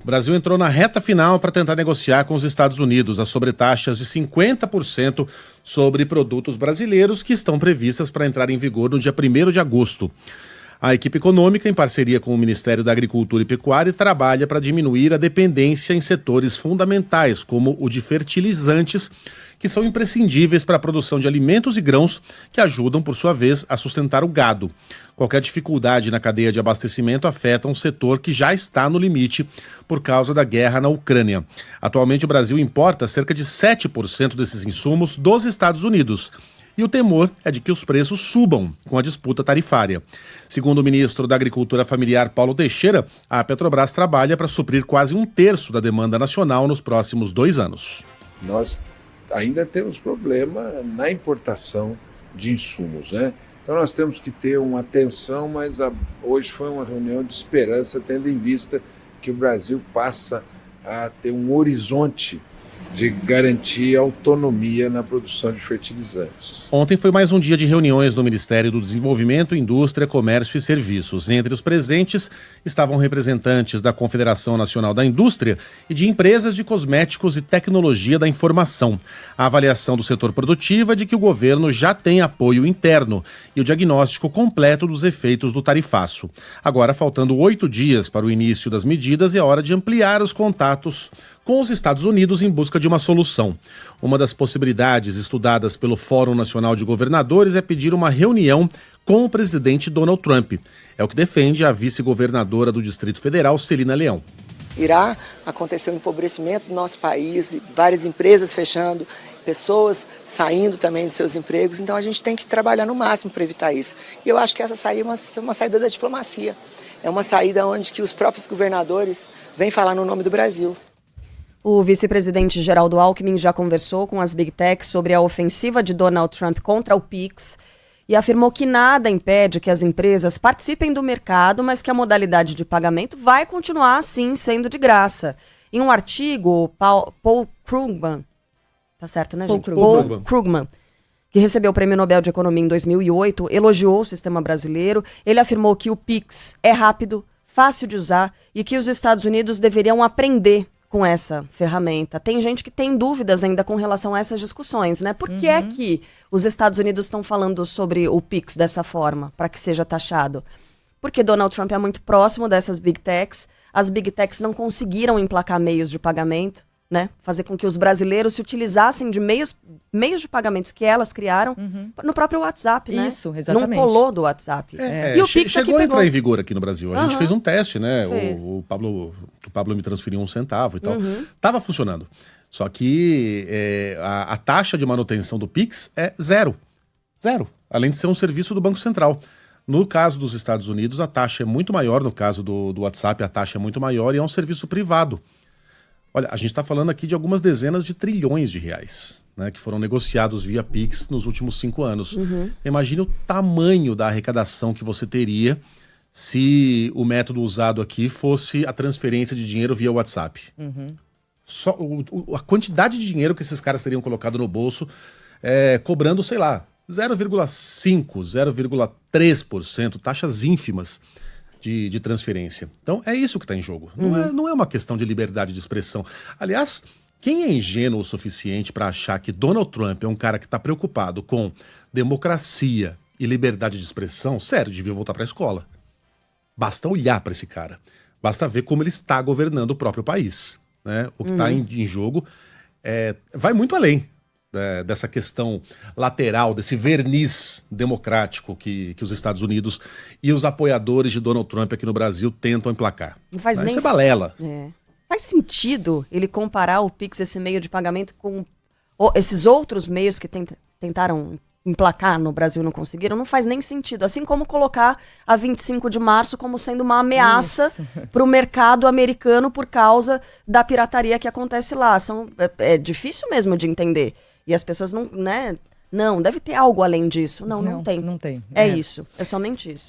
Brasil entrou na reta final para tentar negociar com os Estados Unidos as sobretaxas de 50% sobre produtos brasileiros que estão previstas para entrar em vigor no dia 1º de agosto. A equipe econômica, em parceria com o Ministério da Agricultura e Pecuária, trabalha para diminuir a dependência em setores fundamentais, como o de fertilizantes, que são imprescindíveis para a produção de alimentos e grãos, que ajudam, por sua vez, a sustentar o gado. Qualquer dificuldade na cadeia de abastecimento afeta um setor que já está no limite por causa da guerra na Ucrânia. Atualmente, o Brasil importa cerca de 7% desses insumos dos Estados Unidos. E o temor é de que os preços subam com a disputa tarifária. Segundo o ministro da Agricultura Familiar, Paulo Teixeira, a Petrobras trabalha para suprir quase 1/3 da demanda nacional nos próximos 2 anos. Nós ainda temos problema na importação de insumos, né? Então nós temos que ter uma atenção, mas hoje foi uma reunião de esperança, tendo em vista que o Brasil passa a ter um horizonte de garantir autonomia na produção de fertilizantes. Ontem foi mais um dia de reuniões no Ministério do Desenvolvimento, Indústria, Comércio e Serviços. Entre os presentes estavam representantes da Confederação Nacional da Indústria e de empresas de cosméticos e tecnologia da informação. A avaliação do setor produtivo é de que o governo já tem apoio interno e o diagnóstico completo dos efeitos do tarifaço. Agora, faltando 8 dias para o início das medidas, é hora de ampliar os contatos com os Estados Unidos em busca de uma solução. Uma das possibilidades estudadas pelo Fórum Nacional de Governadores é pedir uma reunião com o presidente Donald Trump. É o que defende a vice-governadora do Distrito Federal, Celina Leão. Irá acontecer um empobrecimento do nosso país, várias empresas fechando, pessoas saindo também dos seus empregos, então a gente tem que trabalhar no máximo para evitar isso. E eu acho que essa saída é uma saída da diplomacia, é uma saída onde que os próprios governadores vêm falar no nome do Brasil. O vice-presidente Geraldo Alckmin já conversou com as Big Techs sobre a ofensiva de Donald Trump contra o Pix e afirmou que nada impede que as empresas participem do mercado, mas que a modalidade de pagamento vai continuar, sim, sendo de graça. Em um artigo, Paul Krugman, tá certo, né, gente? Paul Krugman, que recebeu o Prêmio Nobel de Economia em 2008, elogiou o sistema brasileiro. Ele afirmou que o Pix é rápido, fácil de usar e que os Estados Unidos deveriam aprender com essa ferramenta. Tem gente que tem dúvidas ainda com relação a essas discussões, né? Por que é que os Estados Unidos estão falando sobre o Pix dessa forma, para que seja taxado? Porque Donald Trump é muito próximo dessas Big Techs, as Big Techs não conseguiram emplacar meios de pagamento, né? Fazer com que os brasileiros se utilizassem de meios de pagamento que elas criaram no próprio WhatsApp, né? Isso, exatamente. Não colou do WhatsApp. E o Pix chegou a entrar em vigor aqui no Brasil. A gente fez um teste, né? O Pablo me transferiu 1 centavo e tal. Tava funcionando. Só que a taxa de manutenção do Pix é zero. Zero. Além de ser um serviço do Banco Central. No caso dos Estados Unidos, a taxa é muito maior. No caso do WhatsApp, a taxa é muito maior e é um serviço privado. Olha, a gente está falando aqui de algumas dezenas de trilhões de reais, né, que foram negociados via Pix nos últimos 5 anos. Imagine o tamanho da arrecadação que você teria se o método usado aqui fosse a transferência de dinheiro via WhatsApp. Só a quantidade de dinheiro que esses caras teriam colocado no bolso, cobrando, sei lá, 0,5%, 0,3%, taxas ínfimas de transferência. Então é isso que está em jogo. Não é uma questão de liberdade de expressão. Aliás, quem é ingênuo o suficiente para achar que Donald Trump é um cara que está preocupado com democracia e liberdade de expressão, sério, devia voltar para a escola. Basta olhar para esse cara. Basta ver como ele está governando o próprio país, né? O que está em jogo vai muito além dessa questão lateral, desse verniz democrático que os Estados Unidos e os apoiadores de Donald Trump aqui no Brasil tentam emplacar. Não faz nem isso é balela. Faz sentido ele comparar o Pix, esse meio de pagamento, com esses outros meios que tentaram emplacar no Brasil e não conseguiram? Não faz nem sentido. Assim como colocar a 25 de março como sendo uma ameaça para o mercado americano por causa da pirataria que acontece lá. É difícil mesmo de entender. E as pessoas não, né? Não, deve ter algo além disso. Não tem. Não tem. É isso. É somente isso.